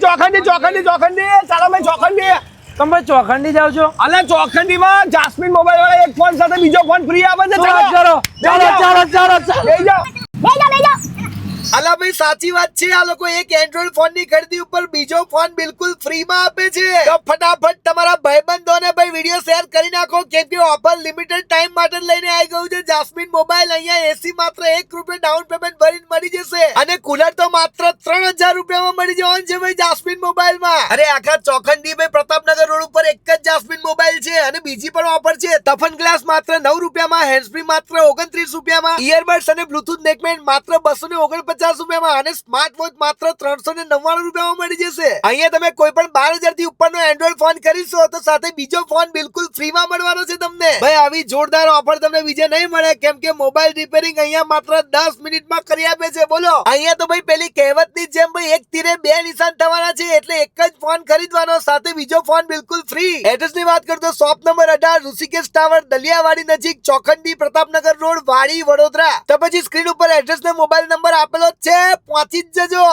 ચોખંડી ચાલો ભાઈ ચોખંડી. તમે ભાઈ ચોખંડી જાવ છો? અલે ચોખંડીમાં જાસ્મીન મોબાઈલ વાળા એક ફોન સાથે બીજો ફોન ફ્રી આપે છે. બેસી જાઓ. અલા ભાઈ સાચી વાત છે, આ લોકો એક એન્ડ્રોઈડ ફોન ની ખરીદી ઉપર બીજો ફોન બિલકુલ ફ્રી માં આપે છે. તો ફટાફટ તમારા ભાઈબંધોને ભાઈ વિડિયો શેર કરી નાખો, કેમ કે ઓફર લિમિટેડ ટાઈમ માટે લઈને આવી ગયું છે. જાસ્મીન મોબાઈલ અહીંયા એસી માત્ર ₹1 ડાઉન પેમેન્ટ ભરીને મળી જશે અને કુલર તો માત્ર 3000 રૂપિયામાં મળી જવાનું છે ભાઈ જાસ્મીન મોબાઈલ માં. અરે આખા ચોખંડી ભાઈ પ્રતાપનગર રોડ ઉપર એક જ જાસ્મીન મોબાઈલ છે અને બીજી પણ ઓફર છે. તફન ગ્લાસ માત્ર 9 રૂપિયામાં, હેન્ડ્સફ્રી માત્ર 29 રૂપિયામાં, ઇયરબડ્સ અને બ્લુટૂથ નેકબેન્ડ માત્ર 249 રૂપિયામાં અને સ્માર્ટ વોચ માત્ર 399 રૂપિયામાં મળી જશે. અહીંયા તમે કોઈ પણ 12000 થી ઉપરનો એન્ડ્રોઈડ ફોન ખરીદશો તો સાથે બીજો ફોન બિલકુલ ફ્રીમાં મળવાનો છે તમને. ભાઈ આવી જોરદાર ઓફર તમને બીજે નહીં મળે, કેમ કે મોબાઈલ રિપેરિંગ અહીંયા માત્ર 10 મિનિટમાં કરી આપે છે. બોલો, અહીંયા તો ભાઈ પેલી કહેવતની જેમ ભાઈ એક તીરે બે નિશાન થવાના છે, એટલે એક જ ફોન ખરીદવાનો સાથે બીજો ફોન બિલકુલ ફ્રી. એડ્રેસ ની વાત કરતો શોપ નંબર 18 ઋષિકેશ ટાવર દલિયાવાડી નજીક, ચોખંડી, પ્રતાપનગર રોડ, વાડી, વડોદરા. તો પછી સ્ક્રીન ઉપર એડ્રેસ ને મોબાઈલ નંબર આપેલો છે, પહોંચી જ જજો.